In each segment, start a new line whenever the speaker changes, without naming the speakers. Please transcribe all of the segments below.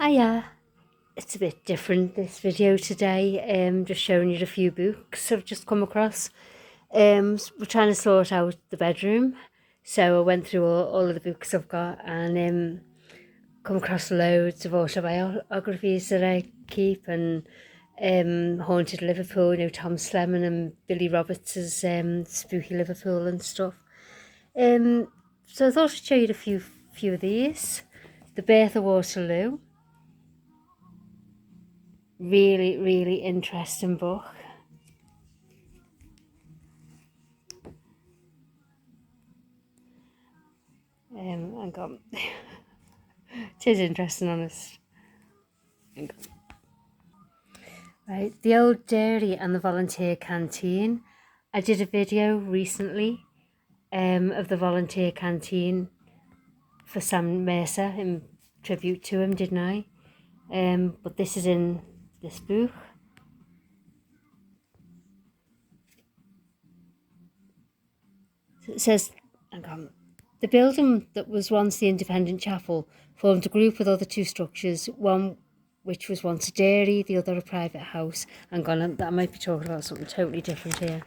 Hiya, it's a bit different this video today, just showing you a few books I've just come across. We're trying to sort out the bedroom, so I went through all of the books I've got and come across loads of autobiographies that I keep and Haunted Liverpool, Tom Slemon and Billy Roberts' Spooky Liverpool and stuff. So I thought I'd show you a few of these. The Birth of Waterloo. Really interesting book. Hang on. It is interesting, honest. Hang on. Right, the old dairy and the volunteer canteen. I did a video recently of the volunteer canteen for Sam Mercer in tribute to him, didn't I? But this is in this book. So it says, hang on. The building that was once the independent chapel formed a group with other two structures, one which was once a dairy, the other a private house. Hang on, that might be talking about something totally different here.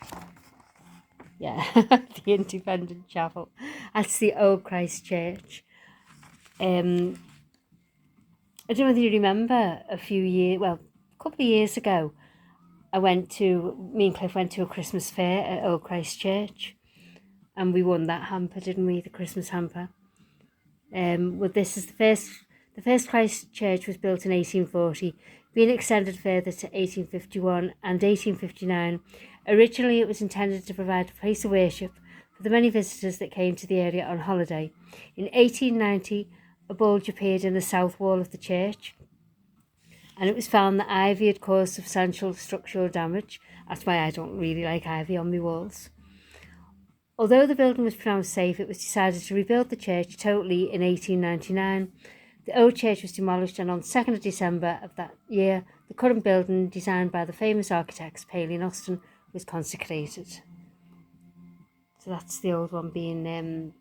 Yeah, the independent chapel. That's the old Christ Church. I don't know whether you remember a couple of years ago, me and Cliff went to a Christmas fair at Old Christ Church, and we won that hamper, didn't we? The Christmas hamper. This is the first Christ Church was built in 1840, being extended further to 1851 and 1859. Originally, it was intended to provide a place of worship for the many visitors that came to the area on holiday. In 1890, a bulge appeared in the south wall of the church, and it was found that ivy had caused substantial structural damage. That's why I don't really like ivy on my walls. Although the building was pronounced safe, it was decided to rebuild the church totally in 1899. The old church was demolished, and on 2nd of December of that year, the current building, designed by the famous architects Paley and Austin, was consecrated. So that's the old one being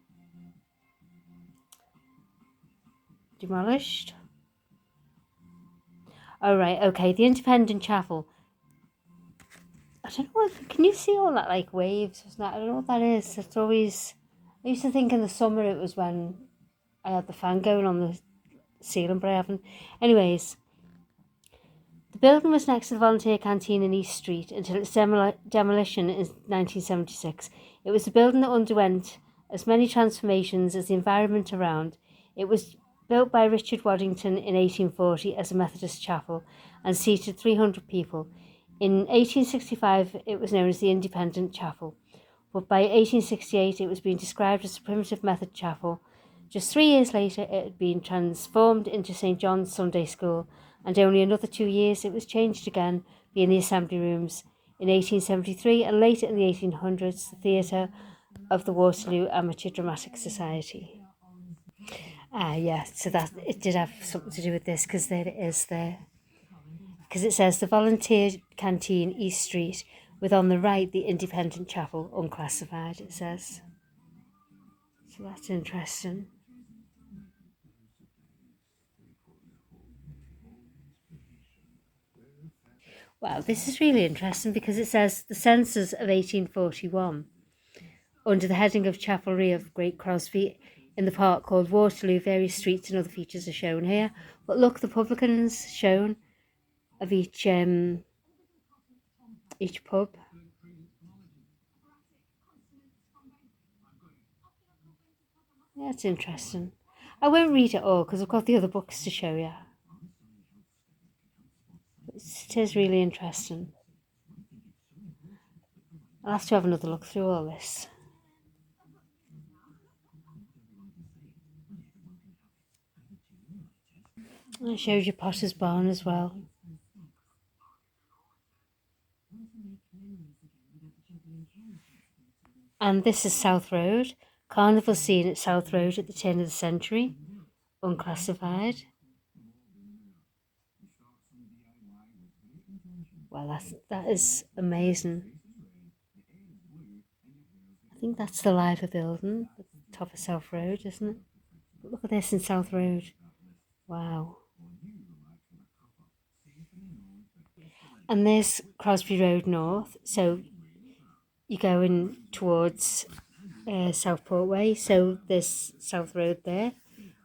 demolished. Oh, right, okay, the independent chapel. I don't know can you see all that like waves? I don't know what that is. It's always, I used to think in the summer it was when I had the fan going on the ceiling, but I haven't. Anyways, the building was next to the volunteer canteen in East Street until its demolition in 1976. It was a building that underwent as many transformations as the environment around. It was built by Richard Waddington in 1840 as a Methodist chapel and seated 300 people. In 1865, it was known as the Independent Chapel, but by 1868, it was being described as a primitive Methodist chapel. Just 3 years later, it had been transformed into St. John's Sunday School, and only another 2 years it was changed again, being the assembly rooms. In 1873 and later in the 1800s, the theatre of the Waterloo Amateur Dramatic Society. So that it did have something to do with this, because there it is there. Because it says the volunteer canteen, East Street, with on the right the independent chapel, unclassified, it says. So that's interesting. Well, this is really interesting because it says the census of 1841, under the heading of Chapelry of Great Crosby, in the park called Waterloo, various streets and other features are shown here. But look, the publicans shown of each pub. Yeah, it's interesting. I won't read it all because I've got the other books to show you. It is really interesting. I'll have to have another look through all this. I showed you Potter's Barn as well. And this is South Road. Carnival scene at South Road at the turn of the century. Unclassified. Well, that is amazing. I think that's the Liver building at the top of South Road, isn't it? But look at this in South Road. Wow. And there's Crosby Road North, so you're going towards Southport Way, so there's South Road there,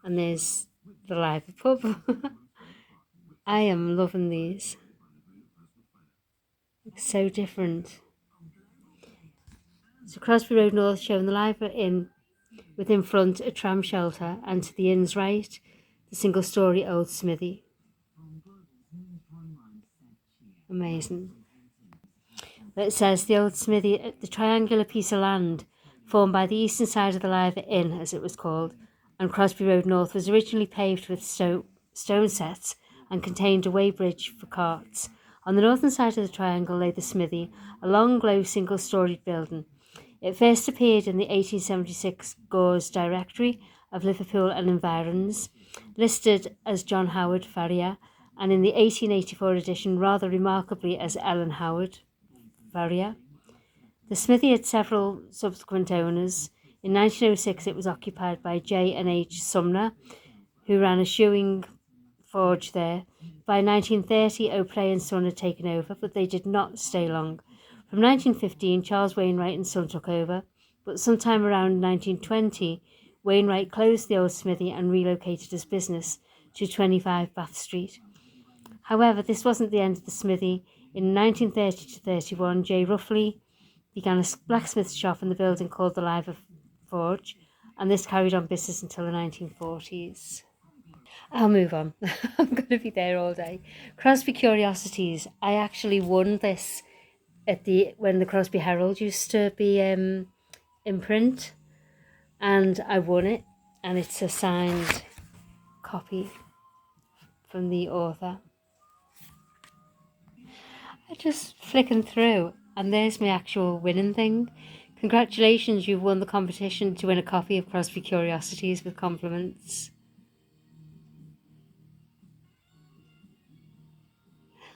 and there's the Live pub. I am loving these. So different. So Crosby Road North showing the Live Inn with in front a tram shelter, and to the inn's right, the single-storey old smithy. Amazing. It says the old smithy, the triangular piece of land formed by the eastern side of the Live Inn, as it was called, and Crosby Road North, was originally paved with stone sets and contained a weighbridge for carts. On the northern side of the triangle lay the smithy, a long, low, single-storied building. It first appeared in the 1876 Gore's Directory of Liverpool and Environs, listed as John Howard Farrier, and in the 1884 edition, rather remarkably, as Ellen Howard Farrier. The smithy had several subsequent owners. In 1906, it was occupied by J. and H. Sumner, who ran a shoeing forge there. By 1930, O'Play and Son had taken over, but they did not stay long. From 1915, Charles Wainwright and Son took over, but sometime around 1920, Wainwright closed the old smithy and relocated his business to 25 Bath Street. However, this wasn't the end of the smithy. In 1930 to 31, J. Ruffley began a blacksmith shop in the building called the Live Forge, and this carried on business until the 1940s. I'll move on. I'm going to be there all day. Crosby Curiosities. I actually won this when the Crosby Herald used to be in print, and I won it, and it's a signed copy from the author. I just flicking through, and there's my actual winning thing. Congratulations, you've won the competition to win a copy of Crosby Curiosities with compliments.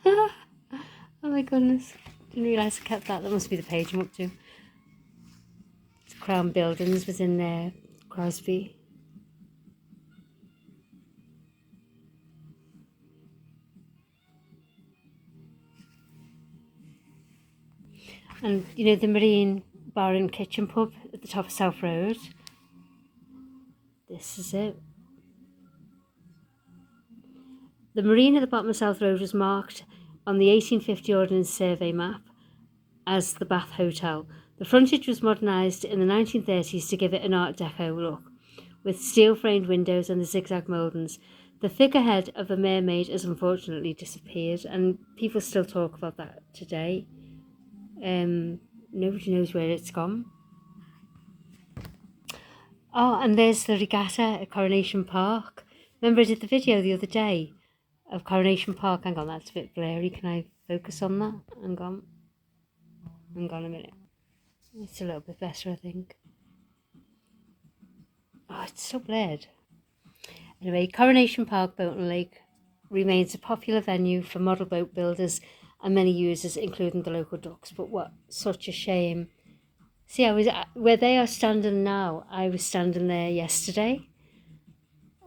Oh my goodness, didn't realise I kept that. That must be the page I'm up to. Crown Buildings was in there, Crosby. And you know the Marine Bar and Kitchen pub at the top of South Road? This is it. The Marine at the bottom of South Road was marked on the 1850 Ordnance Survey map as the Bath Hotel. The frontage was modernised in the 1930s to give it an Art Deco look, with steel-framed windows and the zigzag mouldings. The figurehead of a mermaid has unfortunately disappeared, and people still talk about that today. Nobody knows where it's gone. Oh, and there's the regatta at Coronation Park. Remember I did the video the other day of Coronation Park? Hang on, that's a bit blurry. Can I focus on that? Hang on a minute. It's a little bit better, I think. Oh, it's so blurred. Anyway, Coronation Park, Bolton Lake, remains a popular venue for model boat builders and many users, including the local ducks. But what such a shame. See, where they are standing now, I was standing there yesterday,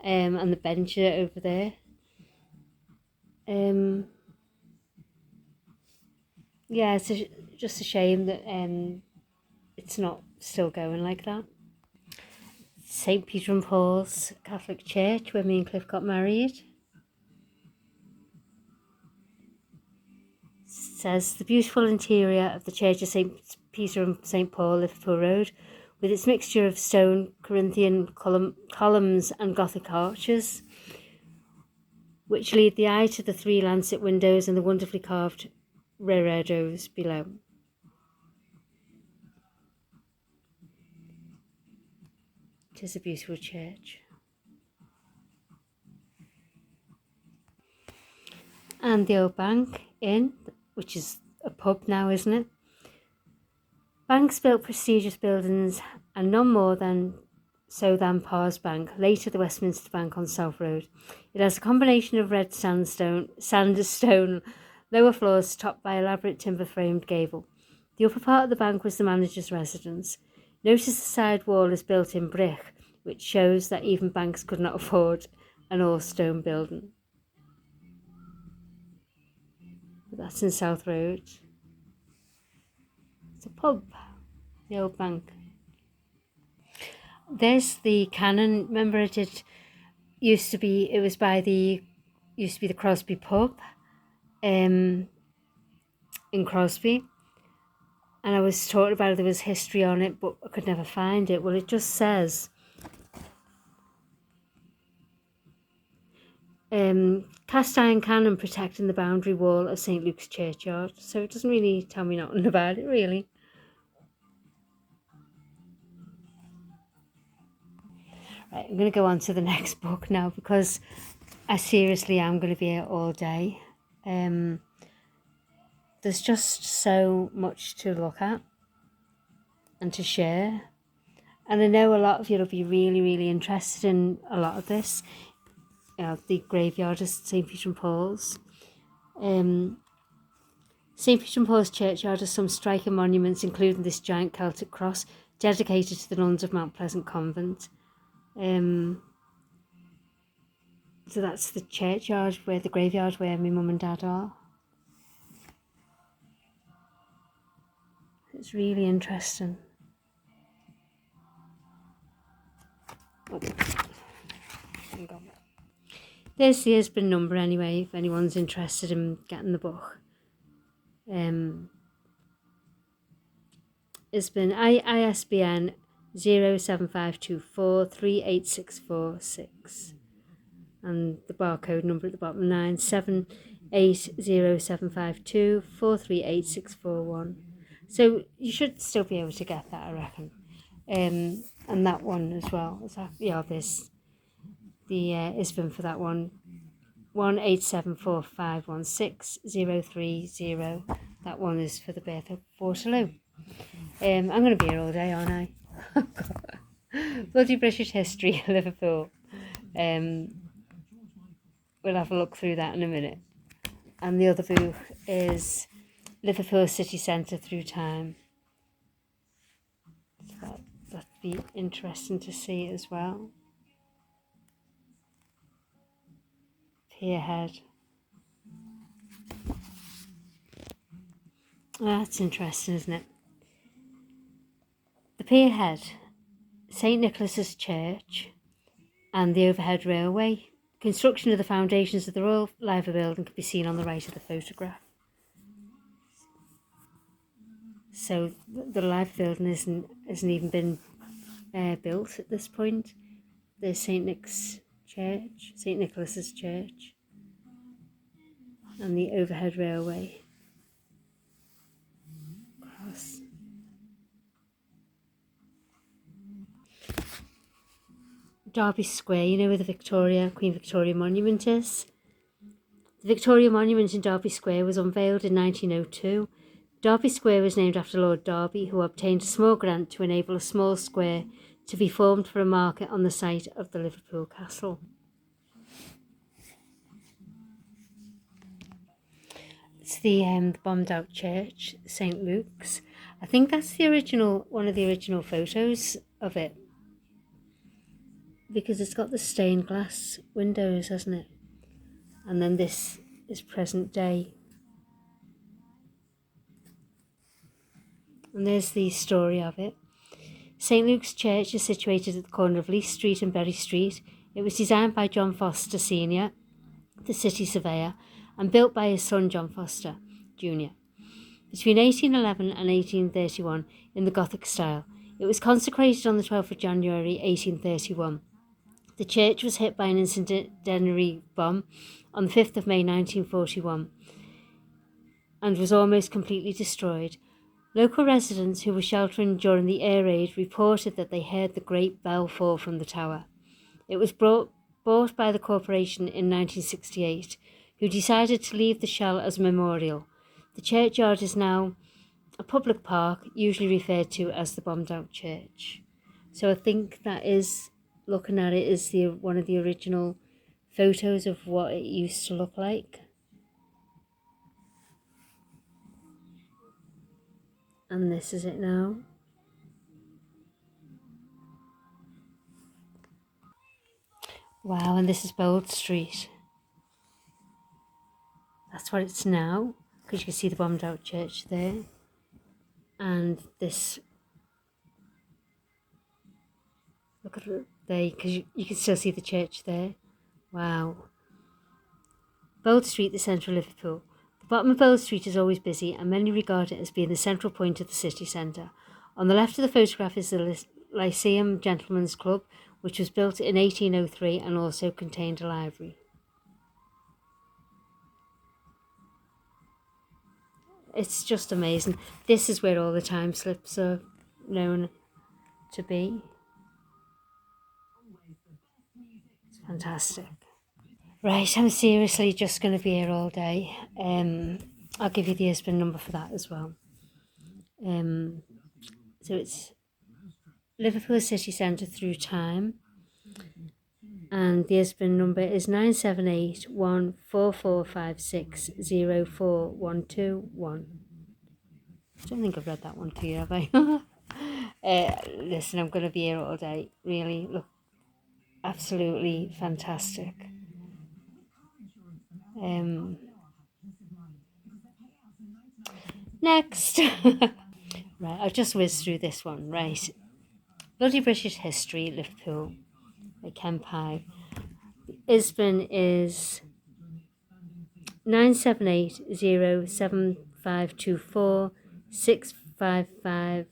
and the bench over there. Yeah, it's just a shame that it's not still going like that. St. Peter and Paul's Catholic Church, where me and Cliff got married. Says the beautiful interior of the Church of St. Peter and St. Paul, Liverpool Road, with its mixture of stone, Corinthian columns and Gothic arches, which lead the eye to the 3 lancet windows and the wonderfully carved reredos below. It is a beautiful church. And the Old Bank Inn, which is a pub now, isn't it? Banks built prestigious buildings, and none more than Parr's Bank, later the Westminster Bank on South Road. It has a combination of red sandstone, lower floors topped by elaborate timber-framed gable. The upper part of the bank was the manager's residence. Notice the side wall is built in brick, which shows that even banks could not afford an all-stone building. But that's in South Road. It's a pub, the old bank. There's the Cannon. Remember it used to be the Crosby pub in Crosby. And I was taught about it, there was history on it, but I could never find it. Well, it just says cast iron cannon protecting the boundary wall of St Luke's churchyard. So it doesn't really tell me nothing about it, really. Right, I'm going to go on to the next book now because I seriously am going to be here all day. There's just so much to look at and to share. And I know a lot of you will be really, really interested in a lot of this. The graveyard of St Peter and Paul's. St Peter and Paul's churchyard has some striking monuments, including this giant Celtic cross dedicated to the nuns of Mount Pleasant Convent. So that's the churchyard, where the graveyard where my mum and dad are. It's really interesting. Oh. There's the ISBN number anyway, if anyone's interested in getting the book. ISBN ISBN 07524386446, and the barcode number at the bottom 9780752438641. So you should still be able to get that, I reckon. And that one as well. There's the ISBN for that one. 18745160330. That one is for the Birth of Waterloo. I'm going to be here all day, aren't I? Bloody British history, Liverpool. We'll have a look through that in a minute. And the other book is Liverpool City Centre Through Time. So that'd be interesting to see as well. Pierhead. That's interesting, isn't it? The Pierhead, St Nicholas's Church, and the overhead railway. Construction of the foundations of the Royal Library building can be seen on the right of the photograph. So the library building hasn't even been built at this point. There's St Nicholas's Church, and the overhead railway. Cross. Derby Square, you know where the Queen Victoria Monument is? The Victoria Monument in Derby Square was unveiled in 1902. Derby Square was named after Lord Derby, who obtained a small grant to enable a small square to be formed for a market on the site of the Liverpool Castle. It's the bombed out church, St Luke's. I think that's one of the original photos of it, because it's got the stained glass windows, hasn't it? And then this is present day. And there's the story of it. St Luke's Church is situated at the corner of Leith Street and Berry Street. It was designed by John Foster Sr., the city surveyor, and built by his son John Foster Jr. Between 1811 and 1831 in the Gothic style. It was consecrated on the 12th of January 1831. The church was hit by an incendiary bomb on the 5th of May 1941 and was almost completely destroyed. Local residents who were sheltering during the air raid reported that they heard the great bell fall from the tower. It was bought by the corporation in 1968, who decided to leave the shell as a memorial. The churchyard is now a public park, usually referred to as the bombed out church. So I think that is, looking at it, is one of the original photos of what it used to look like. And this is it now. Wow, and this is Bold Street. That's what it's now. because you can see the bombed out church there. And this, look at it there, because you can still see the church there. Wow. Bold Street, the centre of Liverpool. The bottom of Bold Street is always busy, and many regard it as being the central point of the city centre. On the left of the photograph is the Lyceum Gentlemen's Club, which was built in 1803 and also contained a library. It's just amazing. This is where all the time slips are known to be. It's fantastic. Right, I'm seriously just going to be here all day. I'll give you the ISBN number for that as well. So it's Liverpool City Centre through time. And the ISBN number is 978-14456-04121. I don't think I've read that one to you, have I? Listen, I'm going to be here all day. Really, look, absolutely fantastic. Next. Right, I'll just whiz through this one. Right. Bloody British History, Liverpool, by Ken Pye. The ISBN is 978-07524-655.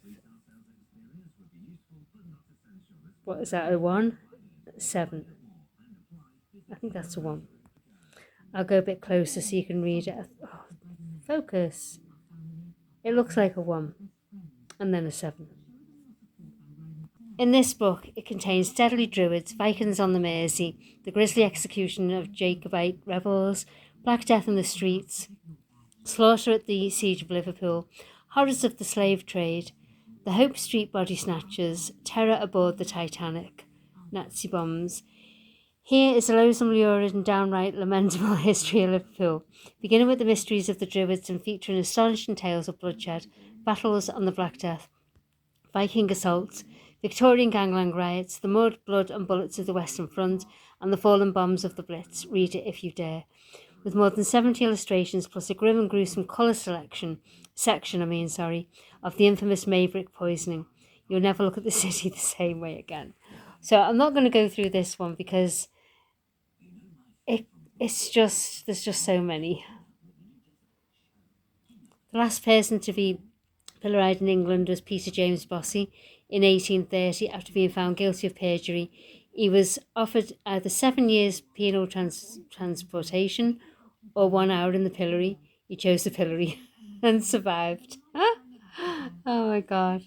What is that, a 1? 7. I think that's a 1. I'll go a bit closer so you can read it. Oh, focus. It looks like a 1 and then a 7. In this book, it contains deadly druids, Vikings on the Mersey, the grisly execution of Jacobite rebels, Black Death in the streets, slaughter at the siege of Liverpool, horrors of the slave trade, the Hope Street body snatchers, terror aboard the Titanic, Nazi bombs. Here is a loathsome, lurid and downright lamentable history of Liverpool, beginning with the mysteries of the druids and featuring astonishing tales of bloodshed, battles on the Black Death, Viking assaults, Victorian gangland riots, the mud, blood and bullets of the Western Front, and the fallen bombs of the Blitz. Read it if you dare. With more than 70 illustrations plus a grim and gruesome colour section of the infamous Maybrick poisoning. You'll never look at the city the same way again. So I'm not going to go through this one because there's just so many. The last person to be pilloried in England was Peter James Bossy in 1830 after being found guilty of perjury. He was offered either 7 years penal transportation or 1 hour in the pillory. He chose the pillory and survived. Oh my God.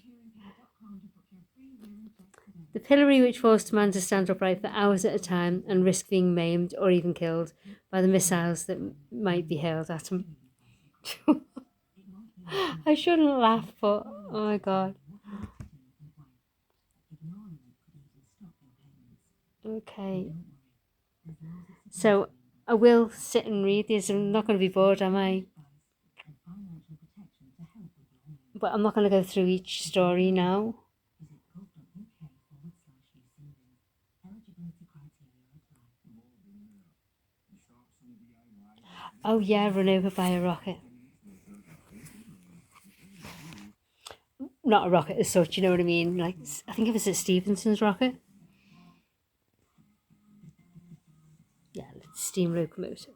The pillory, which forced a man to stand upright for hours at a time and risk being maimed or even killed by the missiles that might be hurled at him. I shouldn't laugh, but oh my God. Okay. So I will sit and read these. I'm not going to be bored, am I? But I'm not going to go through each story now. Oh yeah, run over by a rocket. Not a rocket as such, you know what I mean? Like, I think it was a Stephenson's rocket. Yeah, steam locomotive.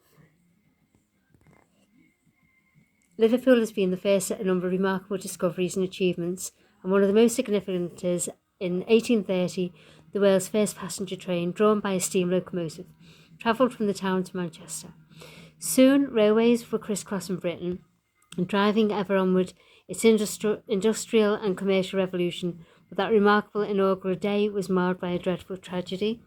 Liverpool has been the first at a number of remarkable discoveries and achievements, and one of the most significant is, in 1830, the world's first passenger train, drawn by a steam locomotive, travelled from the town to Manchester. Soon, railways were crisscrossing Britain, and driving ever onward its industrial and commercial revolution, but that remarkable inaugural day was marred by a dreadful tragedy.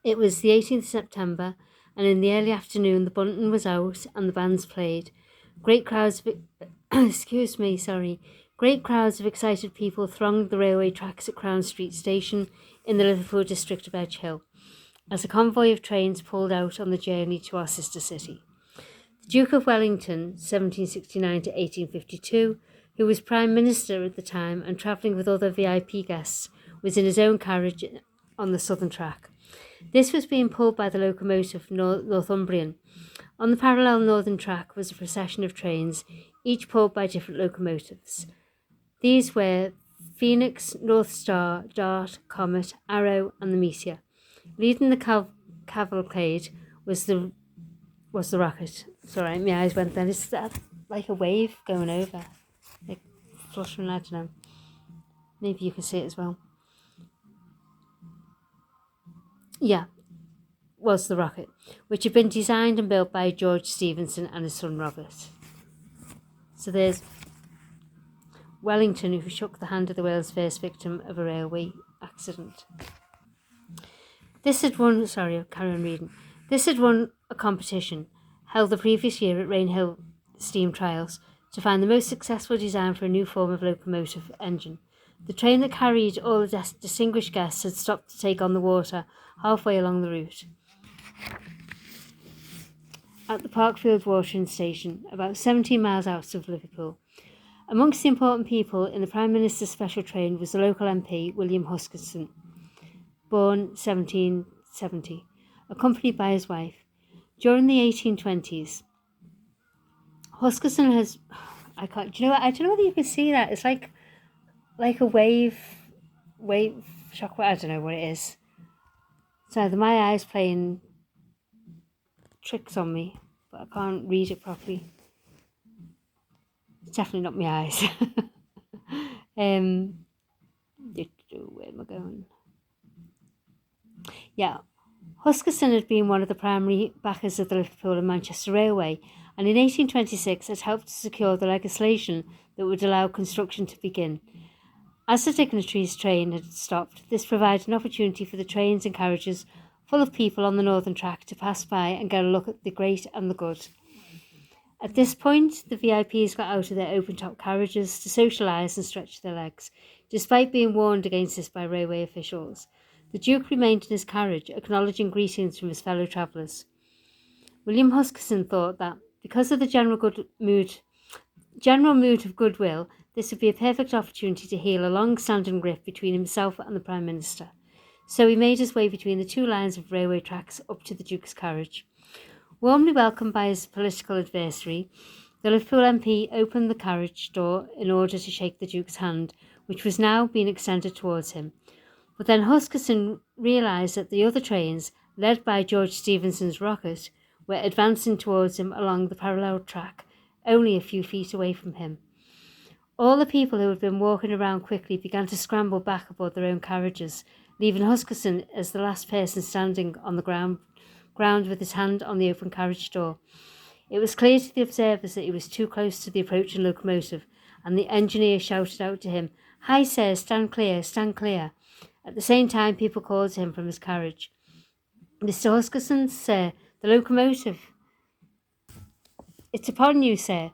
It was the 18th of September, and in the early afternoon the bunting was out and the bands played. Great crowds of excited people thronged the railway tracks at Crown Street Station in the Liverpool district of Edge Hill, as a convoy of trains pulled out on the journey to our sister city. The Duke of Wellington, 1769 to 1852, who was Prime Minister at the time and travelling with other VIP guests, was in his own carriage on the southern track. This was being pulled by the locomotive Northumbrian. On the parallel northern track was a procession of trains, each pulled by different locomotives. These were Phoenix, North Star, Dart, Comet, Arrow, and the Meteor. Leading the cavalcade was the rocket. Sorry, my eyes went then. It's like a wave going over, like fluttering. I don't know. Maybe you can see it as well. Yeah, was the rocket, which had been designed and built by George Stephenson and his son Robert. So there's Wellington, who shook the hand of the world's first victim of a railway accident. This had won a competition held the previous year at Rainhill Steam Trials to find the most successful design for a new form of locomotive engine. The train that carried all the distinguished guests had stopped to take on the water halfway along the route. At the Parkfield watering station, about 17 miles out of Liverpool. Amongst the important people in the Prime Minister's special train was the local MP, William Huskisson, born 1770, accompanied by his wife. During the 1820s, Huskisson has... I don't know whether you can see that. It's like a wave shock. I don't know what it is. It's either my eyes playing tricks on me, but I can't read it properly. It's definitely not my eyes. Where am I going? Yeah. Huskisson had been one of the primary backers of the Liverpool and Manchester Railway, and in 1826 had helped to secure the legislation that would allow construction to begin. As the dignitaries' train had stopped, this provided an opportunity for the trains and carriages full of people on the northern track to pass by and get a look at the great and the good. At this point, the VIPs got out of their open-top carriages to socialise and stretch their legs, despite being warned against this by railway officials. The Duke remained in his carriage, acknowledging greetings from his fellow travellers. William Huskisson thought that, because of the general mood of goodwill, this would be a perfect opportunity to heal a long-standing rift between himself and the Prime Minister. So he made his way between the two lines of railway tracks up to the Duke's carriage. Warmly welcomed by his political adversary, the Liverpool MP opened the carriage door in order to shake the Duke's hand, which was now being extended towards him. But then Huskisson realised that the other trains, led by George Stephenson's rocket, were advancing towards him along the parallel track, only a few feet away from him. All the people who had been walking around quickly began to scramble back aboard their own carriages, leaving Huskisson as the last person standing on the ground with his hand on the open carriage door. It was clear to the observers that he was too close to the approaching locomotive, and the engineer shouted out to him, "Hi, sir, stand clear, stand clear." At the same time, people called to him from his carriage, "Mr. Huskisson, sir, the locomotive." "It's upon you, sir."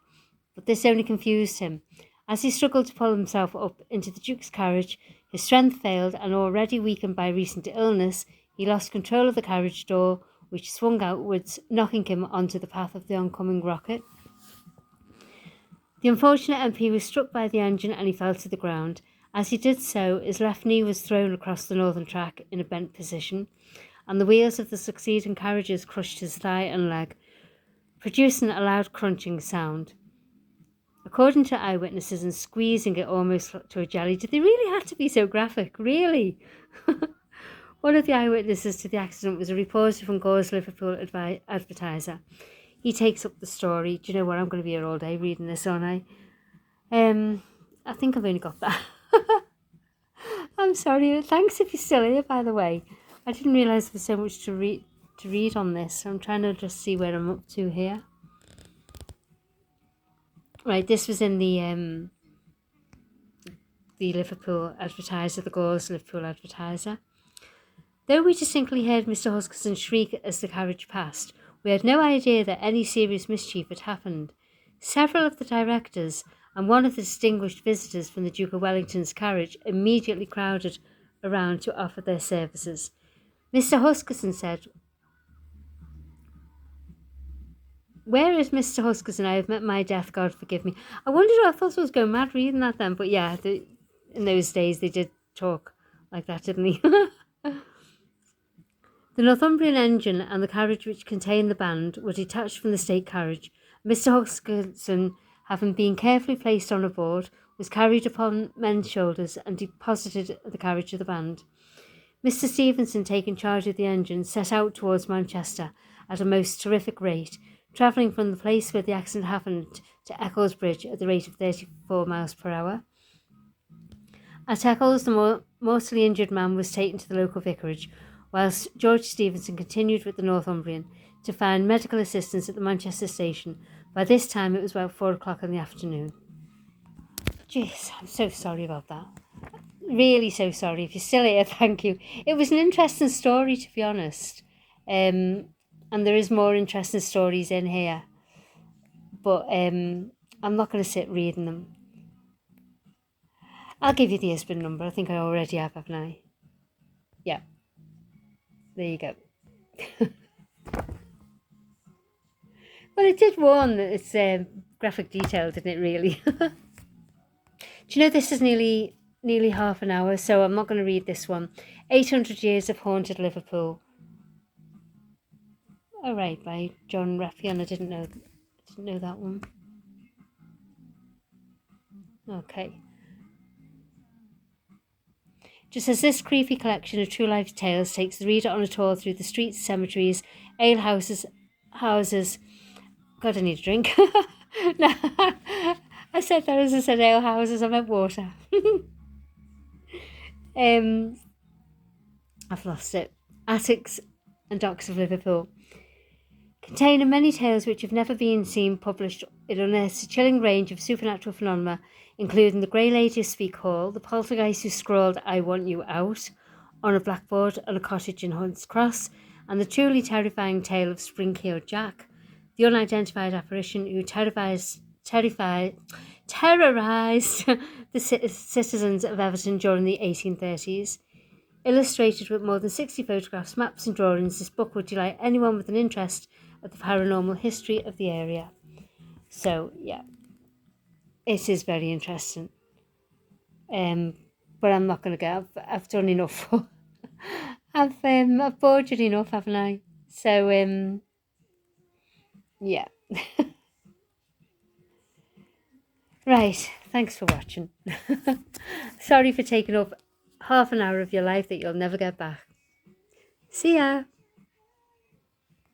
But this only confused him. As he struggled to pull himself up into the Duke's carriage, his strength failed, and already weakened by recent illness, he lost control of the carriage door, which swung outwards, knocking him onto the path of the oncoming rocket. The unfortunate MP was struck by the engine and he fell to the ground. As he did so, his left knee was thrown across the northern track in a bent position, and the wheels of the succeeding carriages crushed his thigh and leg, producing a loud crunching sound. According to eyewitnesses, and squeezing it almost to a jelly. Did they really have to be so graphic? Really? One of the eyewitnesses to the accident was a reporter from Gore's Liverpool Advertiser. He takes up the story. Do you know what? I'm going to be here all day reading this, aren't I? I think I've only got that. I'm sorry. Thanks if you're still here, by the way. I didn't realise there was so much to read on this. So I'm trying to just see where I'm up to here. Right, this was in the Liverpool Advertiser, the Gore's Liverpool Advertiser. Though we distinctly heard Mr. Huskisson shriek as the carriage passed, we had no idea that any serious mischief had happened. Several of the directors and one of the distinguished visitors from the Duke of Wellington's carriage immediately crowded around to offer their services. Mr. Huskisson said, "Where is Mr. Huskisson? I have met my death, God forgive me." I wondered, I thought I was going mad reading that then, but yeah, in those days they did talk like that, didn't they? The Northumbrian engine and the carriage which contained the band were detached from the state carriage. Mr. Hoskinson, having been carefully placed on a board, was carried upon men's shoulders and deposited at the carriage of the band. Mr. Stevenson, taking charge of the engine, set out towards Manchester at a most terrific rate, travelling from the place where the accident happened to Eccles Bridge at the rate of 34 miles per hour. At Eccles, the mortally injured man was taken to the local vicarage, whilst George Stevenson continued with the Northumbrian to find medical assistance at the Manchester station. By this time it was about 4 o'clock in the afternoon. Jeez, I'm so sorry about that. Really so sorry. If you're still here, thank you. It was an interesting story, to be honest. And there is more interesting stories in here. But I'm not going to sit reading them. I'll give you the ISBN number. I think I already have, haven't I? Yeah. There you go. Well, it did warn that it's graphic detail, didn't it, really? Do you know this is nearly half an hour, so I'm not going to read this one. 800 Years of Haunted Liverpool. All right, by John Reppion. I didn't know that one. Okay. Just as this creepy collection of true life tales takes the reader on a tour through the streets, cemeteries, alehouses, houses. God, I need a drink. No, I said that as I said alehouses. I meant water. I've lost it. Attics and docks of Liverpool. Containing many tales which have never been seen published, it unearths a chilling range of supernatural phenomena, including the Grey Lady of Speak Hall, the poltergeist who scrawled "I want you out" on a blackboard on a cottage in Hunt's Cross, and the truly terrifying tale of Spring-Heeled Jack, the unidentified apparition who terrorised the citizens of Everton during the 1830s. Illustrated with more than 60 photographs, maps and drawings, this book would delight anyone with an interest of the paranormal history of the area. So, yeah, it is very interesting. But I'm not going to go. I've done enough. I've bored you enough, haven't I? So, yeah. Right, thanks for watching. Sorry for taking up half an hour of your life that you'll never get back. See ya!